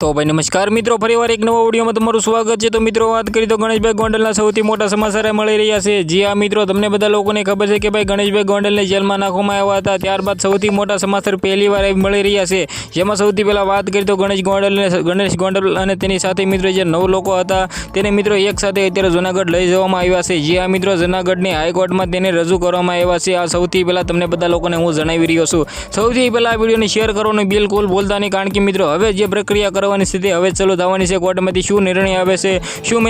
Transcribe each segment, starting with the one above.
तो भाई नमस्कार मित्रों, फरीवार एक नवा विडियो में तमारुं स्वागत है। तो मित्रों बात करिए तो गणेशभाई गोंडलना सौथी मोटा समाचार मळी रह्या छे। जी हाँ मित्रों, तमने बधा लोकोने खबर है कि भाई गणेशभाई गोंडलने जेलमां नाखवामां आव्या हता। त्यारबाद सौथी मोटा समाचार पहेलीवार मळी रह्या छे। जेमां सौथी पहेला बात करिए तो गणेश गोंडल अने तेनी साथे मित्रों जे 9 लोको हता तेने मित्रों एक साथे अत्यारे जूनागढ़ लई जवामां आव्या छे। जी हाँ मित्रों, जूनागढ़नी हाईकोर्टमां तेने रजू करवामां आव्या छे। आ सौथी पहेला तमने बधा लोकोने हूँ जणावी रह्यो छुं। सौथी पहेला आ विडियोने शेर करवानुं बिलकुल भूलता नहीं, कारण के मित्रों हवे जे प्रक्रिया करवानी स्थिति हवे चालू थवानी छे। कोर्टमांथी शुं निर्णय आवे छे, शुं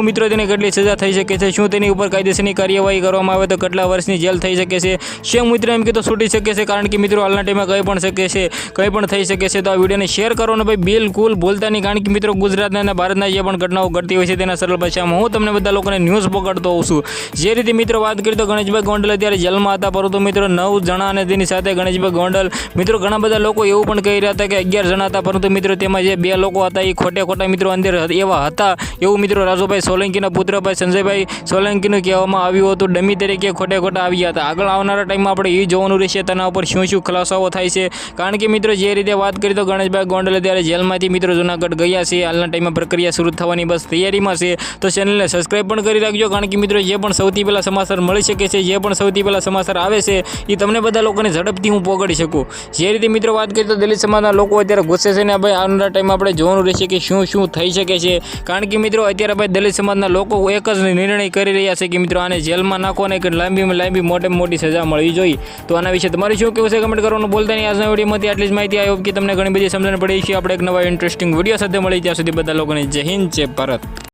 मित्रों तेने કેટલી સજા થઈ શકે છે, શું તેની ઉપર કાયદેસરની કાર્યવાહી કરવામાં આવે તો કેટલા વર્ષની જેલ થઈ શકે છે, શું મિત્રો એમ કે તો છૂટી શકે છે, કારણ કે મિત્રો હાલના ટાઈમમાં કંઈ પણ શકે છે, કંઈ પણ થઈ શકે છે। તો આ વિડીયોને શેર કરો ને ભાઈ બિલકુલ ભૂલતા નહીં, કારણ કે મિત્રો ગુજરાતના અને ભારતના જે પણ ઘટનાઓ ઘટતી હોય છે તેના સરળ ભાષામાં હું તમને બધા લોકોને ન્યૂઝ પકડતો હોઉં છું। જે રીતે મિત્રો વાત કરી તો ગણેશભાઈ ગોંડલ અત્યારે જેલમાં હતા, પરંતુ મિત્રો 9 જણા અને તેની સાથે ગણેશભાઈ ગોંડલ મિત્રો ઘણા બધા લોકો એવું પણ કહી રહ્યા હતા કે 11 જણા હતા, પરંતુ મિત્રો તેમાં જે 2 લોકો હતા એ ખોટા મિત્રો અંદર એવા હતા એવું મિત્રો રાજુભાઈ સોલંકીના પુત્ર ભાઈ સંજયભાઈ સોલંકીનું કહેવામાં આવ્યું હતું। ડમી તરીકે ખોટા આવ્યા હતા। આગળ આવનારા ટાઈમમાં આપણે એ જોવાનું રહેશે તેના ઉપર શું ખુલાસાઓ થાય છે, કારણ કે મિત્રો જે રીતે વાત કરી તો ગણેશભાઈ ગોંડલ ત્યારે જેલમાંથી મિત્રો જૂનાગઢ ગયા છે। હાલના ટાઈમમાં પ્રક્રિયા શરૂ થવાની બસ તૈયારીમાં છે। તો ચેનલને સબસ્ક્રાઈબ પણ કરી રાખજો, કારણ કે મિત્રો જે પણ સૌથી પહેલા સમાચાર મળી શકે છે, જે પણ સૌથી પહેલા સમાચાર આવે છે એ તમને બધા લોકોને ઝડપથી હું પહોંચાડી શકું। જે રીતે મિત્રો વાત કરી તો દલિત સમાજના લોકો અત્યારે ગુસ્સે છે ને ભાઈ આવનારા ટાઈમમાં આપણે જોવાનું રહેશે કે શું થઈ શકે છે, કારણ કે મિત્રો અત્યારે ભાઈ દલિત સમાજના લોકો એક જ નિર્ણય કરી રહ્યા છે કે મિત્રો આને જેલમાં નાખો અને લાંબી મોટી સજા મળવી જોઈએ। તો આના વિશે તમારે શું કહેવું છે કમેન્ટ કરવાનું ભૂલતા નહીં। આજના વિડીયોમાંથી આટલી જ માહિતી આવી કે તમને ઘણી બધી સમજણ પડી છે। આપણે એક નવા ઇન્ટરેસ્ટિંગ વિડીયો સાથે મળી, ત્યાં સુધી બધા લોકોને જય હિન્દ, જય ભારત।